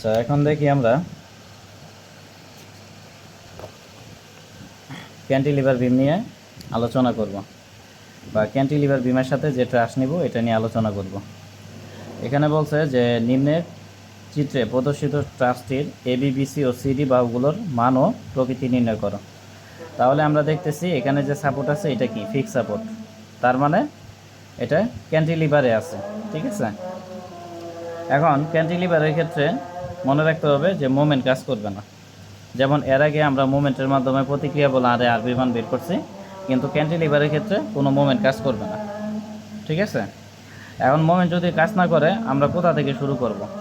আচ্ছা, এখন দেখি আমরা ক্যান্টিলিভার বিম নিয়ে আলোচনা করব, বা ক্যান্টিলিভার বিমের সাথে যে ট্রাস নিব এটা নিয়ে আলোচনা করব। এখানে বলছে যে নিম্নের চিত্রে প্রদর্শিত ট্রাসটির এবিবিসি ও সিডি বাহুগুলোর মান ও প্রকৃতি নির্ণয় করো। তাহলে আমরা দেখতেছি এখানে যে সাপোর্ট আছে এটা কি ফিক্স সাপোর্ট, তার মানে এটা ক্যান্টিলিভারে আছে। ঠিক আছে, এখন ক্যান্টিলিভারের ক্ষেত্রে মনে রাখতে হবে যে মোমেন্ট কাজ করবে না। যেমন এর আগে আমরা মোমেন্টের মাধ্যমে প্রতিক্রিয়া বলে আর বিমান বের করছি, কিন্তু ক্যান্টিলিভারের ক্ষেত্রে কোনো মোমেন্ট কাজ করবে না। ঠিক আছে, এখন মোমেন্ট যদি কাজ না করে আমরা কোথা থেকে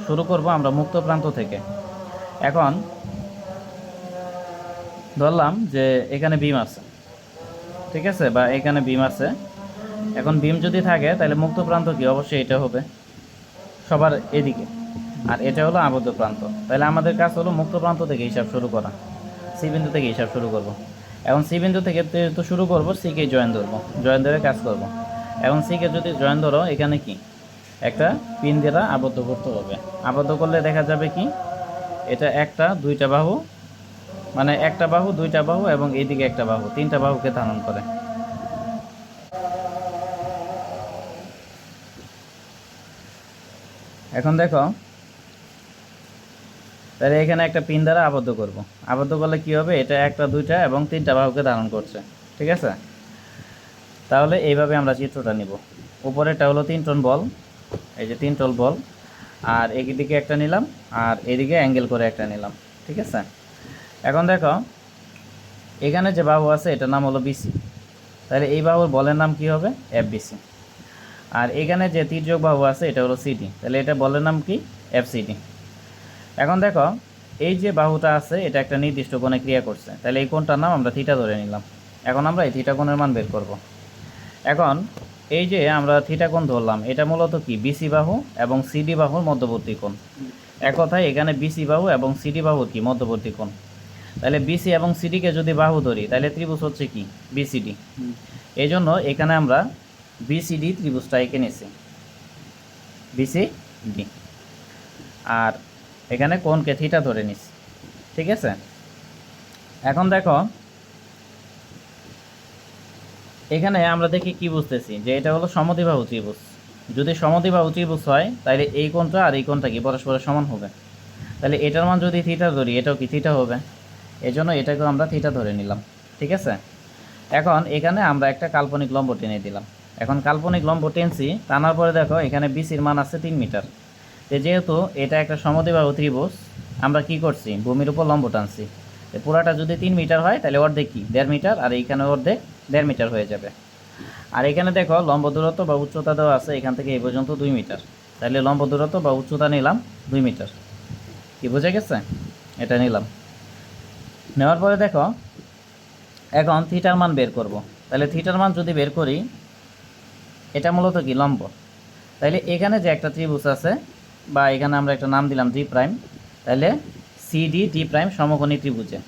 শুরু করব আমরা মুক্ত প্রান্ত থেকে। এখন ধরলাম যে এখানে বিম আছে, ঠিক আছে, বা এখানে বিম আছে। এখন বিম যদি থাকে তাহলে মুক্ত প্রান্ত কি অবশ্যই এটা হবে সবার এদিকে, আর এটা হলো আবদ্ধ প্রান্ত। তাহলে আমাদের কাজ হলো মুক্ত প্রান্ত থেকে হিসাব শুরু করা, সি বিন্দু থেকে হিসাব শুরু করব। এখন সি বিন্দু থেকে তো শুরু করব, সিকে জয়েন ধরবো, জয়েন ধরে কাজ করব। এখন সিকে যদি জয়েন ধরো এখানে কি একটা পিন দ্বারা আবদ্ধ করতে হবে। আবদ্ধ করলে দেখা যাবে কি এটা একটা দুইটা বাহু, মানে একটা বাহু দুইটা বাহু এবং এইদিকে একটা বাহু, তিনটা বাহুকে ধারণ করে। এখন দেখো, তাহলে এখানে একটা পিন দ্বারা আবদ্ধ করব। আবদ্ধ করলে কি হবে, এটা একটা দুইটা এবং তিনটা বাহুকে ধারণ করছে। ঠিক আছে, তাহলে এইভাবে আমরা চিত্রটা নিব। উপরেরটা হলো 3 টন বল, এই যে 3 টন বল, আর এইদিকে একটা নিলাম আর এদিকে অ্যাঙ্গেল করে একটা নিলাম। ঠিক আছে, এখন দেখো এখানে যে বাহু আছে এটার নাম হলো বিসি, তাহলে এই বাহুর বলের নাম কি হবে এফবিসি। আর এখানে যে তির্যক বাহু আছে এটা হলো সিডি, তাহলে এটা বলের নাম কি এফসিডি। এখন দেখো এই যে বাহুটা আছে এটা একটা নির্দিষ্ট কোণে ক্রিয়া করছে, তাহলে এই কোণটার নাম আমরা থিটা ধরে নিলাম। এখন আমরা এই থিটা কোণের মান বের করব। এখন এই যে আমরা থিটা কোণ ধরলাম এটা মূলত কি বিসি বাহু এবং সিডি বাহুর মধ্যবর্তী কোণ। এক কথায় এখানে বিসি বাহু এবং সিডি বাহুর কি মধ্যবর্তী কোণ। তাহলে বিসি এবং সিডিকে যদি বাহু ধরি তাহলে ত্রিভুজ হচ্ছে কি বিসিডি। এই জন্য এখানে আমরা বিসিডি ত্রিভুজটা এঁকে নিয়েছি, বিসিডি, আর এখানে কোণকে থিটা ধরে নিছি। ঠিক আছে, এখন দেখো এখানে আমরা দেখি কি বুঝতেছি যে এটা হলো সমদ্বিবাহু ত্রিভুজ। যদি সমদ্বিবাহু ত্রিভুজ হয় তাহলে এই কোণটা আর এই কোণটা কি পরস্পরের সমান হবে। তাহলে এটার মান যদি থিটা ধরি এটাও কি থিটা হবে, এই জন্য এটাকেও আমরা থিটা ধরে নিলাম। ঠিক আছে, এখন এখানে আমরা একটা কাল্পনিক লম্ব টেনে দিলাম। এখন কাল্পনিক লম্ব টেনছি, টানার পরে দেখো এখানে বিসির মান আছে 3 মিটার। তো যেহেতু এটা একটা সমদ্বিবাহু ত্রিভুজ আমরা কি করছি ভূমির উপর লম্ব টানছি। পুরাটা যদি 3 মিটার হয় তাহলে অর্ধেক কি 1.5 মিটার, আর এইখানে অর্ধেক 1.5 মিটার হয়ে যাবে। আর এখানে দেখো লম্ব দূরত্ব বা উচ্চতা দেওয়া আছে এখান থেকে এই পর্যন্ত 2 মিটার, তাহলে লম্ব দূরত্ব বা উচ্চতা নিলাম 2 মিটার। কি বোঝা গেছে, এটা নিলাম। নেওয়ার পরে দেখো এখন থিটার মান বের করব। তাহলে থিটার মান যদি বের করি এটা মূলত কি লম্ব, তাহলে এখানে যে একটা ত্রিভুজ আছে বা এখানে আমরা একটা নাম দিলাম ডি প্রাইম, তাহলে সিডি ডি প্রাইম সমকোণী ত্রিভুজে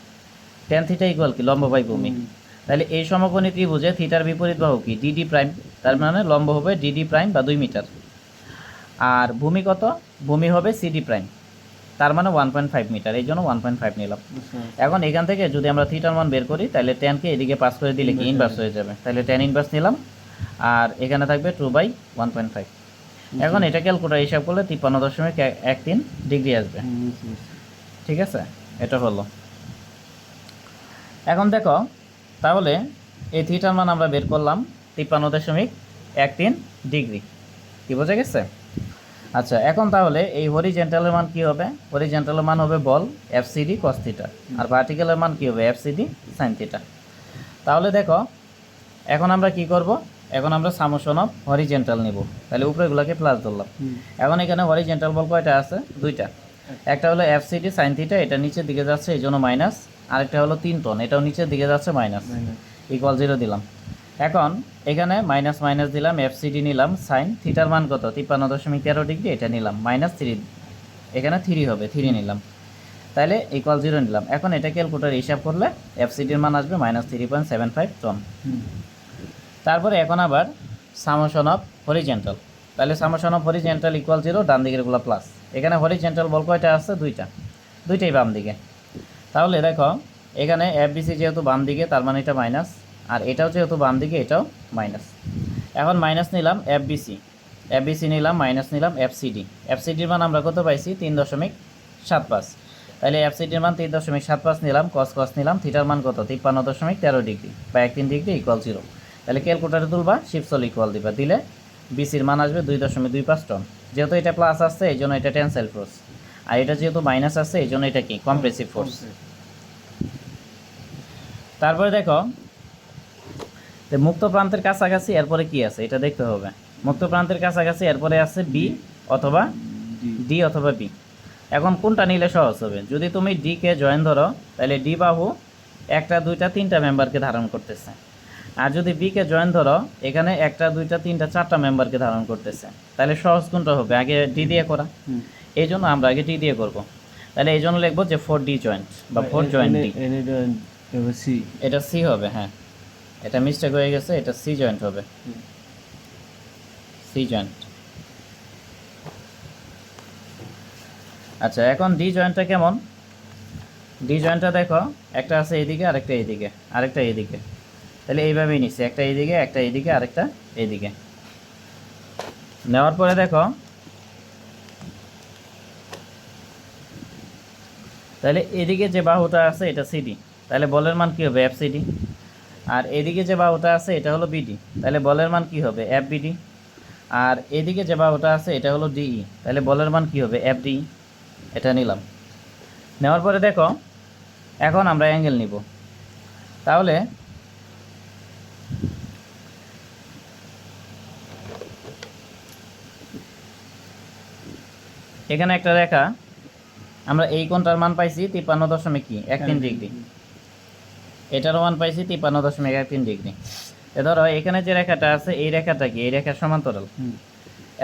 টেন থিটা ইকুয়াল কি লম্ব বাই ভূমি। তাহলে এই সমকোণী ত্রিভুজে থিটার বিপরীত বাহু কি ডিডি প্রাইম, তার মানে লম্ব হবে ডিডি প্রাইম বা 2 মিটার। আর ভূমি কত, ভূমি হবে সিডি প্রাইম, তার মানে 1.5 মিটার, এই জন্য 1.5 নিলাম। এখন এখান থেকে যদি আমরা থিটার মান বের করি তাহলে টেনকে এদিকে পাস করে দিলে কি ইনভার্স হয়ে যাবে, তাহলে টেন ইনভার্স নিলাম আর এখানে থাকবে 2/1.5। এখন এটা ক্যালকুলেটর হিসাব করলে 53.13 ডিগ্রি আসবে। ঠিক আছে, এটা হলো। এখন দেখো তাহলে এই থিটার মান আমরা বের করলাম 53.13 ডিগ্রি। কি বোঝা গেছে? আচ্ছা, এখন তাহলে এই হরিজেন্টালের মান কি হবে, হরিজেন্টালের মান হবে বল এফসিডি কস থিটা, আর ভার্টিক্যালের মান কি হবে এফসিডি সাইন থিটা। তাহলে দেখো এখন আমরা কি করব, এখন আমরা সামেশন অফ হরিজেন্টাল নিব। তাহলে উপরেগুলোকে প্লাস ধরলাম। এখন এখানে হরিজেন্টাল বল কয়টা আছে, দুইটা। একটা হলো এফসিডি সাইন থিটা, এটা নিচের দিকে যাচ্ছে এই জন্য মাইনাস, আরেকটা হলো 3 টন, এটাও নিচের দিকে যাচ্ছে মাইনাস, ইকুয়াল 0 দিলাম। এখন এখানে মাইনাস মাইনাস দিলাম, এফসিডি নিলাম, সাইন থিটার মান কত 53.13 ডিগ্রি, এটা নিলাম -3, এখানে 3 হবে 3 নিলাম, তাহলে ইকুয়াল 0 নিলাম। এখন এটা ক্যালকুলেটর হিসাব করলে এফসিডির মান আসবে -3.75 টন। তারপরে এখন আবার সামেশন অফ হরিজেন্টাল, তাহলে সামেশন অফ হরিজেন্টাল ইকুয়াল 0, ডান দিকেরগুলো প্লাস। এখানে হরিজেন্টাল বল কয়টা আছে? দুইটাই বাম দিকে। তাহলে দেখো এখানে এফবিসি যেহেতু বাম দিকে তার মানে এটা মাইনাস, আর এটাও যেহেতু বাম দিকে এটাও মাইনাস। এখন মাইনাস নিলাম এফবিসি নিলাম, মাইনাস নিলাম এফসিডির মান আমরা কত পাইছি? 3.75। তাহলে এফসিডির মান 3.75 নিলাম, কস নিলাম, থিটার মান কত? 53.13 ডিগ্রি বা 13 ডিগ্রি ইকুয়াল 0। তাহলে ক্যালকুলেটারে তুলবা, শিফটসল ইকুয়াল দিবা, দিলে বিসির মান আসবে 2.25 টন। যেহেতু এটা প্লাস আসছে এই জন্য এটা টেনসাইল ফোর্স, আর এটা যেহেতু মাইনাস আসছে এই জন্য এটা কি? Compressive force. তারপরে দেখো মুক্ত প্রান্তের কাছাকাছি এরপরে কি আছে এটা দেখতে হবে। মুক্ত প্রান্তের কাছাকাছি এরপরে আছে বি অথবা ডি অথবা বি। এখন কোনটা নিলে সহজ হবে? যদি তুমি ডি কে জয়েন ধরো তাহলে ডি বাহু একটা দুইটা তিনটা মেম্বারকে ধারণ করতেছে, আর যদি বি কে জয়েন ধরো এখানে একটা দুইটা তিনটা চারটা মেম্বারকে ধারণ করতেছে, তাহলে সহজ কোনটা হবে? আগে ডি দিয়ে করা, এই জন্য আমরা আগে ডি দিয়ে করব। তাহলে এই জন্য লিখবো যে 4D জয়েন্ট বা 4 জয়েন্ট ডি। এটা সি হবে, হ্যাঁ এটা মিস্টেক হয়ে গেছে, এটা সি জয়েন্ট হবে, সি জয়েন্ট। আচ্ছা এখন ডি জয়েন্টটা কেমন? ডি জয়েন্টটা দেখো একটা আছে এইদিকে আরেকটা এইদিকে আরেকটা এইদিকে, তাহলে এইভাবেই নিচ্ছে, একটা এইদিকে একটা এইদিকে আরেকটা এইদিকে। নেওয়ার পরে দেখো তাহলে এদিকে যে বাহুটা আছে এটা সিডি, তাহলে বলের মান কী হবে? এফসিডি। আর এদিকে যে বাহুটা আছে এটা হলো বিডি, তাহলে বলের মান কী হবে? এফবিডি। আর এদিকে যে বাহুটা আছে এটা হলো ডিই, তাহলে বলের মান কী হবে? এফডিই। এটা নিলাম। নেওয়ার পরে দেখো এখন আমরা অ্যাঙ্গেল নিব। তাহলে এখানে একটা রেখা, আমরা এই কোণটার মান পাইছি 53.13 ডিগ্রি, এটার মান পাইছি 53.13 ডিগ্রি। ধরো এখানে যে রেখাটা আছে এই রেখাটা কি? এই রেখার সমান্তরাল,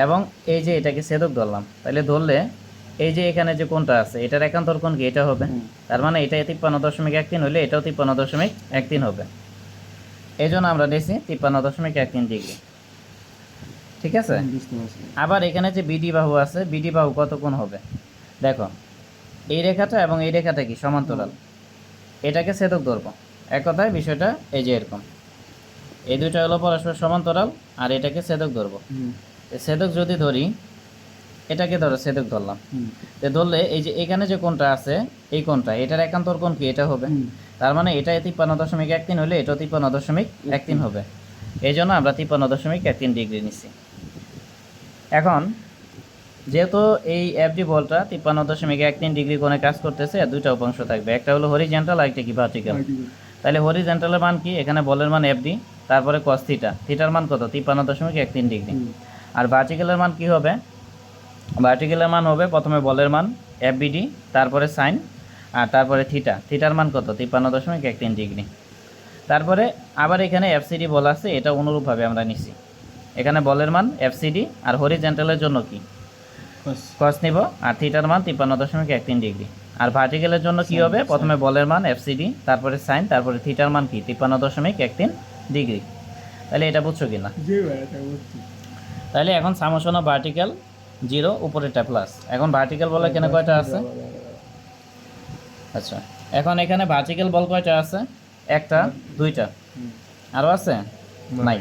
এবং এই যে এটাকে ছেদক ধরলাম, তাহলে ধরলে এই যে এখানে যে কোণটা আছে এটার একান্তর কোণ কি? এটা হবে। তার মানে এটা 53.13 হলে এটাও 53.13 হবে। এই জন্য আমরা নিয়েছি 53.13 ডিগ্রি। ঠিক আছে। আবার এখানে যে বিডি বাহু আছে, বিডি বাহু কত কোণ হবে? দেখো এই রেখাটা এবং এই রেখাটা কি? সমান্তরাল, এটাকে ছেদক ধরবো। এক কথায় বিষয়টা এই যে এরকম, এই দুইটা হলো পরস্পর সমান্তরাল, আর এটাকে ছেদক ধরবো। ছেদক যদি ধরি, এটাকে ধরো ছেদক ধরলাম, ধরলে এই যে এখানে যে কোণটা আছে এই কোণটা, এটার একান্তর কোণ কি? এটা হবে। তার মানে এটা 53.13 হলে এটাও 53.13 হবে। এই জন্য আমরা 53.13 ডিগ্রি নিচ্ছি। এখন যেহেতু এই এফডি বলটা 53.13 ডিগ্রি কোণে কাজ করতেছে, আর দুইটা উপাংশ থাকবে, একটা হলো হরিজেন্টাল আর একটা কি? ভার্টিক্যাল। তাহলে হরিজেন্টালের মান কি? এখানে বলের মান এফডি, তারপরে কস থিটা, থিটার মান কত? 53.13 ডিগ্রি। আর ভার্টিক্যালের মান কি হবে? ভার্টিক্যালের মান হবে প্রথমে বলের মান এফবিডি, তারপরে সাইন, আর তারপরে থিটার মান কত? 53.13 ডিগ্রি। তারপরে আবার এখানে এফসিডি বল আছে, এটা অনুরূপভাবে আমরা নিছি। এখানে বলের মান এফসিডি, আর হরিজেন্টালের জন্য কি? কস নিব, আর থিটার মান 53.13 ডিগ্রি। আর ভার্টিক্যালের জন্য কি হবে? প্রথমে বলের মান এফসিডি, তারপরে সাইন, তারপরে থিটার মান কি? 53.13 ডিগ্রি। তাহলে এটা বুঝছো কিনা? তাহলে এখন সামেশন অফ ভার্টিক্যাল 0, উপরেরটা প্লাস। এখন ভার্টিক্যাল বল এখানে কয়টা আছে? আচ্ছা এখন এখানে ভার্টিক্যাল বল কয়টা আছে? একটা, দুইটা, আরও আছে? নাই।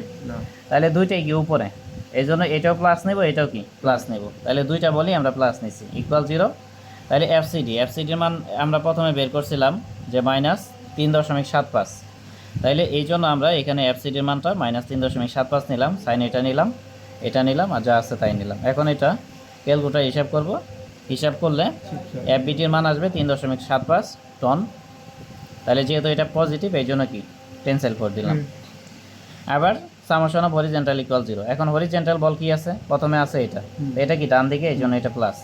তাহলে দুইটাই কি? উপরে, এই জন্য এটাও প্লাস নেব, এটাও কি? প্লাস নেব। তাহলে দুইটা বলি আমরা প্লাস নিচ্ছি, ইকুয়াল 0। তাহলে এফসিডির মান আমরা প্রথমে বের করছিলাম যে -3.75। তাইলে এই জন্য আমরা এখানে এফসিডির মানটা -3.75 নিলাম, সাইন এটা নিলাম, এটা নিলাম, আর যা আছে তাই নিলাম। এখন এটা ক্যালকুলেটর হিসাব করব, হিসাব করলে এফবিটির মান আসবে 3.75 টন। তাহলে যেহেতু এটা পজিটিভ এই জন্য কি? টেনসাইল ফোর্স দিলাম। আবার সামেশন অফ হরিজেন্টাল ইকুয়াল 0। এখন হরিজেন্টাল বল কি আছে? প্রথমে আছে এটা, এটা কি? ডান দিকে, এই জন্য এটা প্লাস,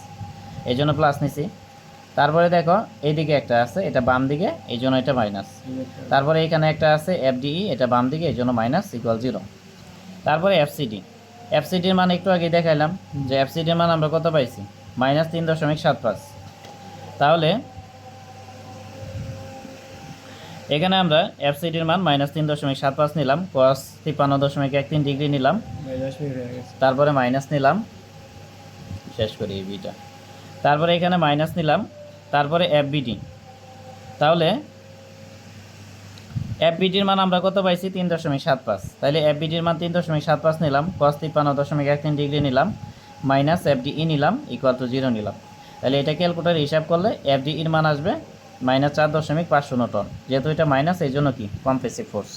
এই জন্য প্লাস নিছি। তারপরে দেখো এইদিকে একটা আছে, এটা বাম দিকে, এই জন্য এটা মাইনাস। তারপরে এখানে একটা আছে এফডিই, এটা বাম দিকে, এই জন্য মাইনাস, ইকুয়াল 0। তারপরে এফসিডির মান একটু আগে দেখাইলাম যে এফসিডির মান আমরা কত পাইছি? -3.75। তাহলে এখানে আমরা এফসিডির মান -3.75 নিলাম, cos 53.13 ডিগ্রি নিলাম, ভাই 10 মিনিট হয়ে গেছে। তারপরে মাইনাস নিলাম, শেষ করি এই বিটা, তারপরে এখানে মাইনাস নিলাম, তারপরে এফবিডি। তাহলে এফবিডির মান আমরা কত পাইছি 3.75, তাহলে এফবিডির মান 3.75 নিলাম, cos 53.13 ডিগ্রি নিলাম, মাইনাস এফডিই নিলাম, ইকুয়াল টু 0 নিলাম। তাহলে এটা ক্যালকুলেটারে হিসাব করলে এফডিইর মান আসবে -4.50 টন। যেহেতু এটা মাইনাস, এই জন্য কি কম্প্রেসিভ ফোর্স।